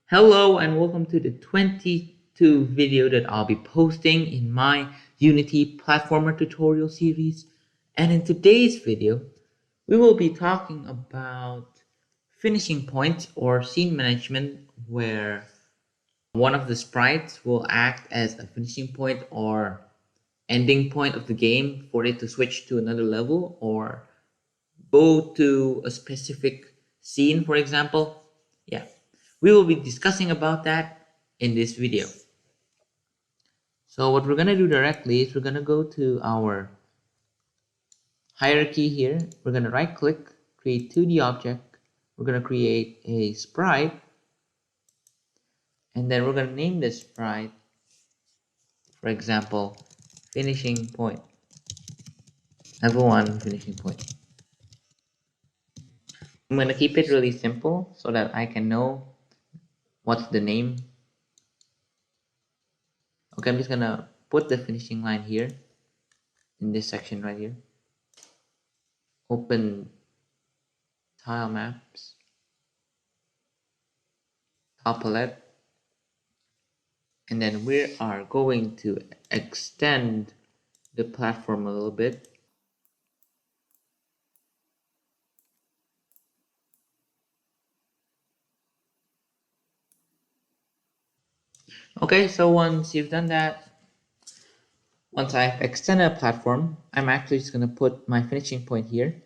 Hello and welcome to the 22 video that I'll be posting in my Unity platformer tutorial series. And in today's video, we will be talking about finishing points or scene management, where one of the sprites will act as a finishing point or ending point of the game for it to switch to another level or go to a specific scene, for example. Yeah, we will be discussing about that in this video. So what we're going to do directly is we're going to go to our hierarchy here. We're going to right click, create 2D object. We're going to create a sprite, and then we're going to name this sprite, for example, finishing point, level 1 finishing point. I'm going to keep it really simple so that I can know what's the name. Okay, I'm just going to put the finishing line here in this section right here. Open tile maps, tile palette, and then we are going to extend the platform a little bit. Okay, so once you've done that, once I've extended a platform, I'm actually just going to put my finishing point here,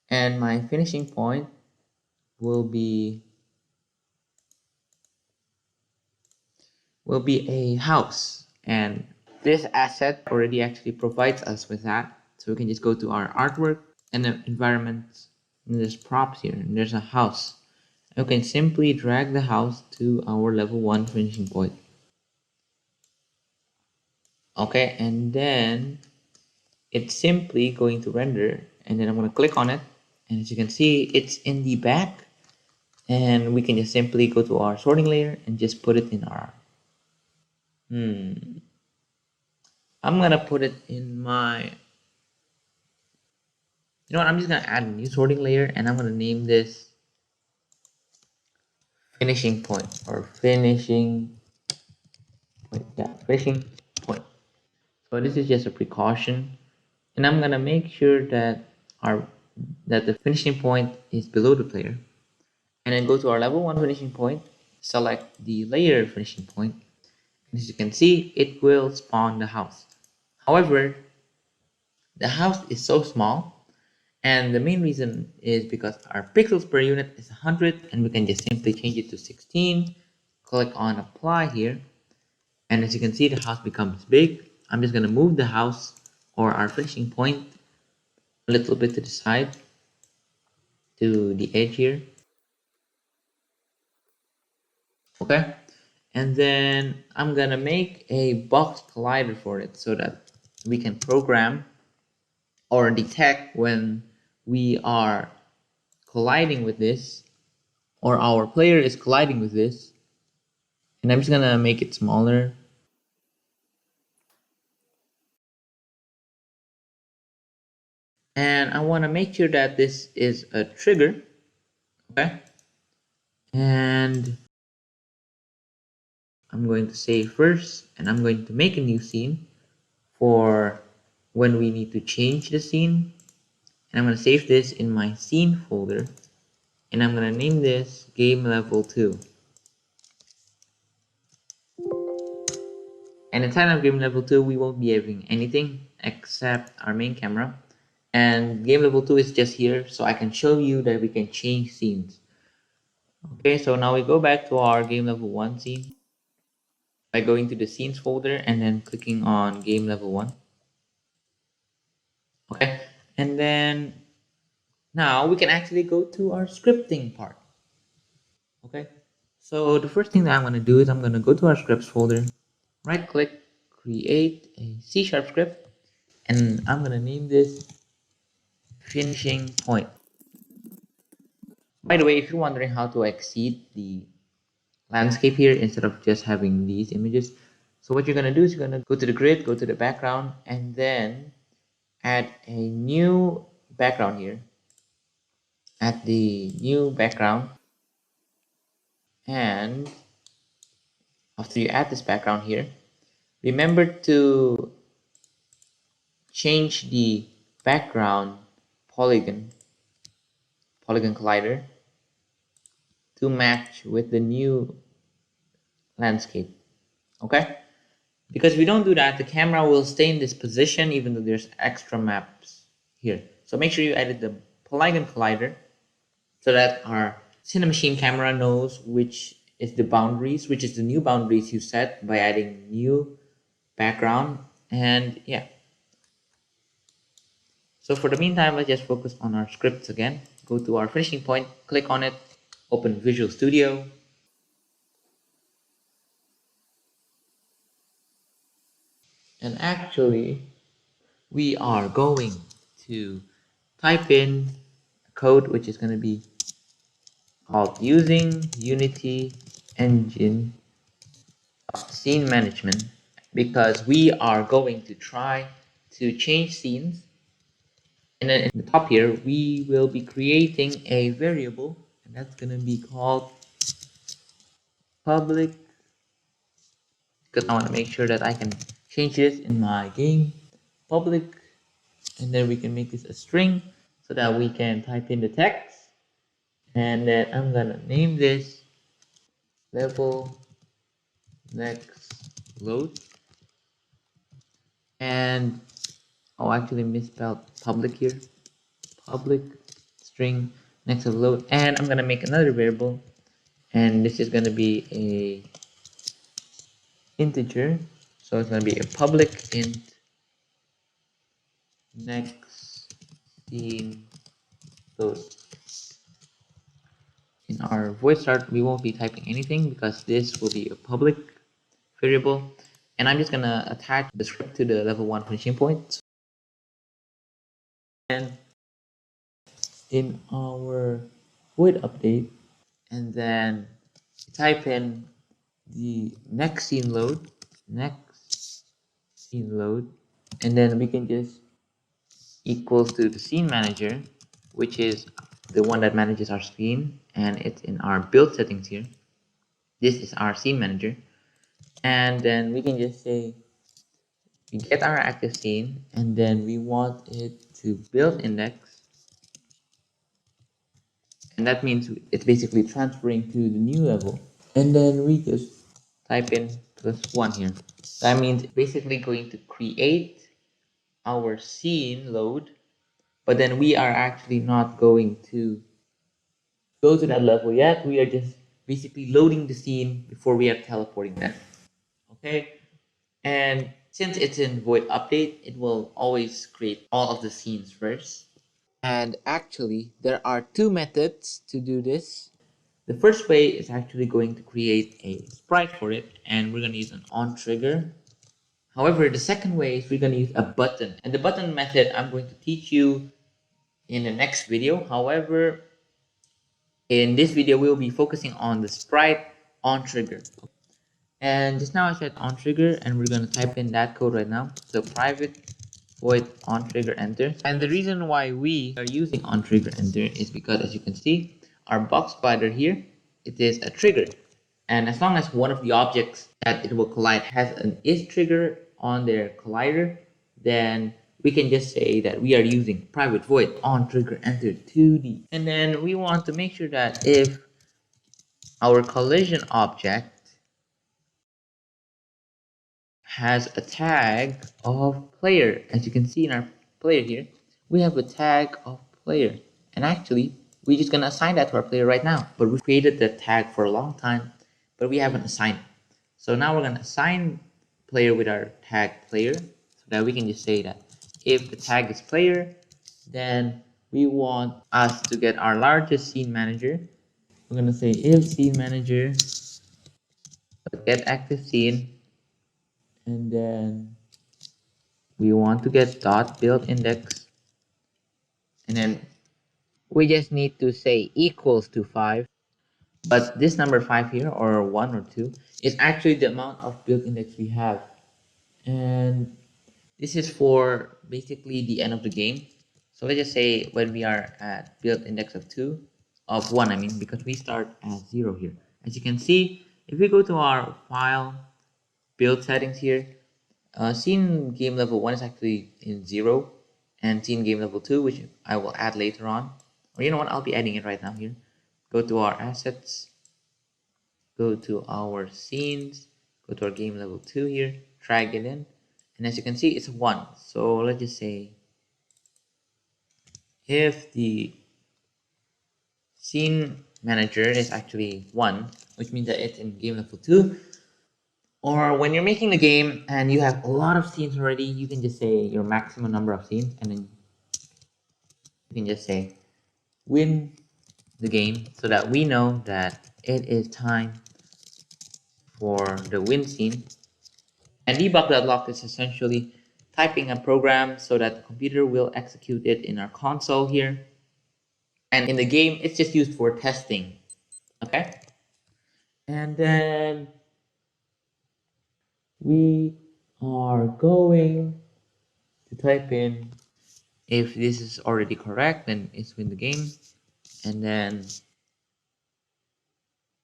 and my finishing point will be a house, and this asset already actually provides us with that. So we can just go to our artwork and the environment, and there's props here, and there's a house. You can simply drag the house to our level 1 finishing point. Okay, and then it's simply going to render, and then I'm going to click on it, and as you can see, it's in the back, and we can just simply go to our sorting layer and just put it in our I'm gonna put it in my, you know what, I'm just gonna add a new sorting layer, and I'm gonna name this finishing point, or finishing point. Yeah, finishing point. So this is just a precaution, and I'm gonna make sure that the finishing point is below the player, and then go to our level 1 finishing point, select the layer finishing point, and as you can see, it will spawn the house. However, the house is so small, and the main reason is because our pixels per unit is 100, and we can just simply change it to 16, click on apply here, and as you can see, the house becomes big. I'm just going to move the house, or our finishing point, a little bit to the side, to the edge here. Okay, and then I'm gonna make a box collider for it so that we can program or detect when we are colliding with this, or our player is colliding with this. And I'm just gonna make it smaller. And I want to make sure that this is a trigger. Okay, and I'm going to save first, and I'm going to make a new scene for when we need to change the scene. And I'm going to save this in my scene folder, and I'm going to name this game level 2. And inside of game level 2, we won't be having anything except our main camera, and game level 2 is just here so I can show you that we can change scenes. Okay, so now we go back to our game level 1 scene by going to the scenes folder and then clicking on game level 1. Okay, and then now we can actually go to our scripting part. Okay, so the first thing that I'm going to do is I'm going to go to our scripts folder, right click, create a C# script, and I'm going to name this finishing point. By the way, if you're wondering how to exceed the landscape here instead of just having these images, so what you're going to do is you're going to go to the grid, go to the background, and then add a new background here. Add the new background, And after you add this background here, remember to change the background polygon collider to match with the new landscape. Okay, because if we don't do that, the camera will stay in this position even though there's extra maps here. So make sure you edit the polygon collider so that our Cinemachine camera knows which is the boundaries, which is the new boundaries you set by adding new background. And yeah, so for the meantime, let's just focus on our scripts again. Go to our finishing point, click on it, open Visual Studio. And actually, we are going to type in code which is going to be called using Unity engine scene management, because we are going to try to change scenes. And then in the top here, we will be creating a variable, and that's going to be called public, because I want to make sure that I can change this in my game, public, and then we can make this a string so that we can type in the text. And then I'm gonna name this level next load. And oh, actually misspelled public here. Public string next of load. And I'm gonna make another variable, and this is gonna be a integer. So it's gonna be a public int next scene load. In our voice start, we won't be typing anything because this will be a public variable. And I'm just gonna attach the script to the level 1 finishing point. And in our void update, and then type in the next scene load, and then we can just equals to the scene manager, which is the one that manages our scene, and it's in our build settings here. This is our scene manager, and then we can just say we get our active scene, and then we want it to build index, and that means it's basically transferring to the new level. And then we just type in +1 here. That means it's basically going to create our scene load, but then we are actually not going to go to that level yet. We are just basically loading the scene before we are teleporting them. Okay, and since it's in void update, it will always create all of the scenes first. And actually, there are two methods to do this. The first way is actually going to create a sprite for it, and we're going to use an onTrigger. However, the second way is we're going to use a button, and the button method I'm going to teach you in the next video. However, in this video, we'll be focusing on the sprite onTrigger. And just now I said onTrigger, and we're going to type in that code right now. So private void OnTriggerEnter. And the reason why we are using OnTriggerEnter is because, as you can see, our box collider here, it is a trigger. And as long as one of the objects that it will collide has an is trigger on their collider, then we can just say that we are using private void OnTriggerEnter 2D. And then we want to make sure that if our collision object has a tag of player. As you can see in our player here, we have a tag of player. And actually, we're just gonna assign that to our player right now. But we created the tag for a long time, but we haven't assigned it. So now we're gonna assign player with our tag player, so that we can just say that if the tag is player, then we want us to get our largest scene manager. We're gonna say if scene manager get active scene, and then we want to get dot build index, and then we just need to say equals to 5. But this number 5 here, or 1 or 2, is actually the amount of build index we have. And this is for basically the end of the game. So let's just say when we are at build index of 2, of 1 I mean, because we start at 0 here. As you can see, if we go to our file build settings here, scene game level 1 is actually in 0, and scene game level 2, which I will add later on. Or you know what, I'll be adding it right now here. Go to our assets, go to our scenes, go to our game level 2 here, drag it in, and as you can see, it's 1. So let's just say if the scene manager is actually 1, which means that it's in game level 2, or when you're making the game and you have a lot of scenes already, you can just say your maximum number of scenes, and then you can just say win the game, so that we know that it is time for the win scene. And debug.lock is essentially typing a program so that the computer will execute it in our console here. And in the game, it's just used for testing. Okay? And then we are going to type in, if this is already correct, then it's win the game. And then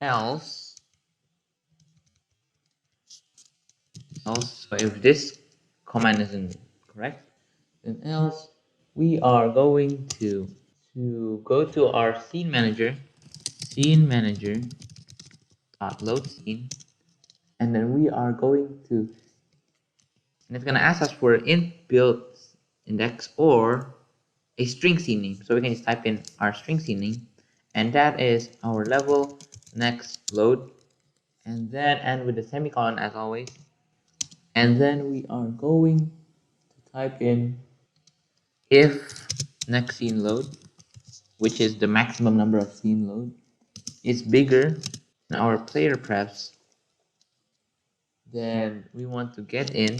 else, so if this command isn't correct, then else we are going to go to our scene manager load scene, and then we are going to, and it's going to ask us for int build index or a string scene name. So we can just type in our string scene name, and that is our level next load, and then end with a semicolon as always. And then we are going to type in if next scene load, which is the maximum number of scene load, is bigger than our player prefs, then we want to get in,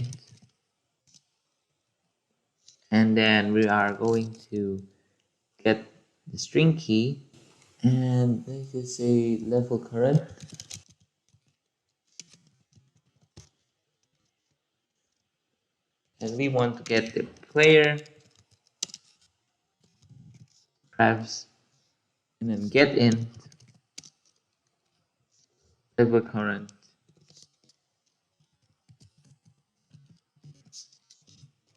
and then we are going to get the string key, and let's just say level current, and we want to get the player prefs, and then get in level current,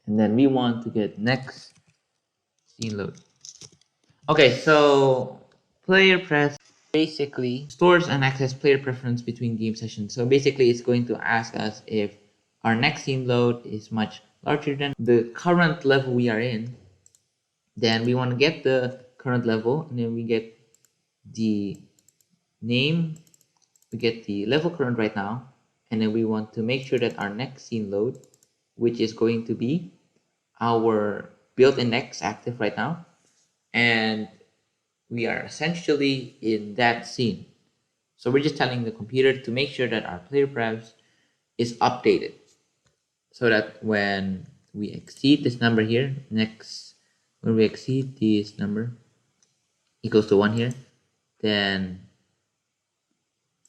and then we want to get next scene load. Okay, so player pref basically stores and access player preference between game sessions. So basically it's going to ask us if our next scene load is much larger than the current level we are in, then we want to get the current level, and then we get the name, we get the level current right now, and then we want to make sure that our next scene load, which is going to be our build index active right now, and we are essentially in that scene. So we're just telling the computer to make sure that our player prefs is updated, so that when we exceed this number here, when we exceed this number equals to 1 here, then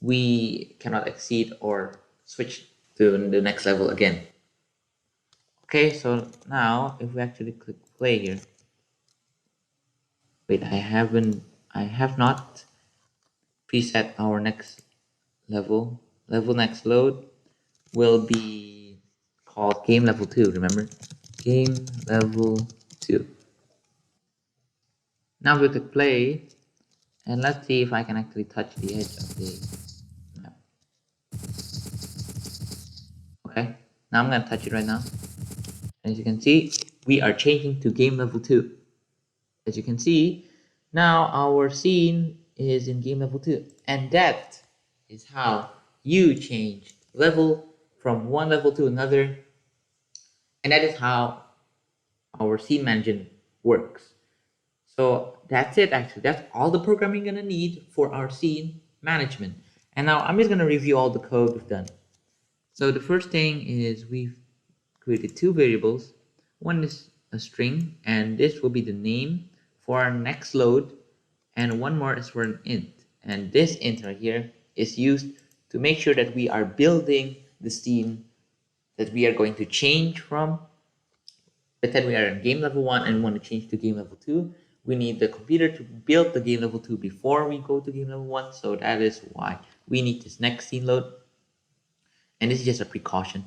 we cannot exceed or switch to the next level again. Okay, so now if we actually click play here, wait, I have not preset our next level. Level next load will be called game level 2, remember? Game level 2. Now we click play, and let's see if I can actually touch the edge of the map. Okay, now I'm gonna touch it right now. As you can see, we are changing to game level 2. As you can see, now our scene is in game level 2. And that is how you change level from one level to another. And that is how our scene manager works. So that's it actually. That's all the programming you're gonna need for our scene management. And now I'm just gonna review all the code we've done. So the first thing is we've created 2 variables. One is a string, and this will be the name for our next load, and one more is for an int. And this int right here is used to make sure that we are building the scene that we are going to change from. Pretend we are in game level 1 and want to change to game level 2. we need the computer to build the game level 2 before we go to game level 1. So that is why we need this next scene load. And this is just a precaution.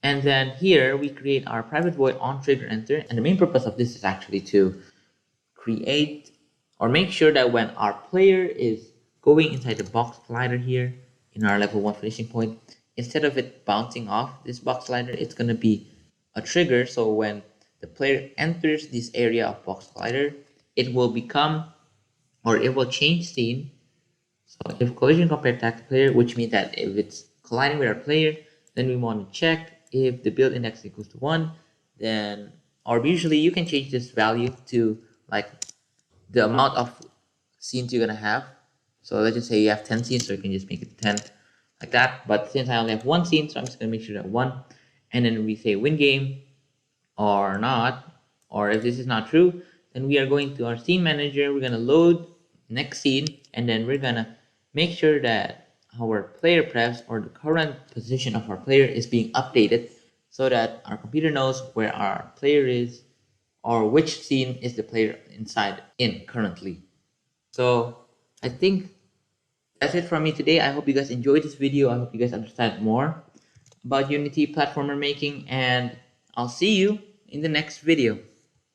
And then here we create our private void OnTriggerEnter. And the main purpose of this is actually to create or make sure that when our player is going inside the box slider here in our level 1 finishing point, instead of it bouncing off this box slider, it's going to be a trigger. So when the player enters this area of box slider, it will become, or it will change scene. So if collision compared attack the player, which means that if it's colliding with our player, then we want to check if the build index equals to 1, then, or usually you can change this value to like the amount of scenes you're gonna have. So let's just say you have 10 scenes, so you can just make it 10 like that. But since I only have 1 scene, so I'm just gonna make sure that 1, and then we say win game or not, or if this is not true, then we are going to our scene manager, we're gonna load next scene, and then we're gonna make sure that our player prefs or the current position of our player is being updated so that our computer knows where our player is or which scene is the player inside in currently. So I think that's it from me today. I hope you guys enjoyed this video. I hope you guys understand more about Unity platformer making, and I'll see you in the next video.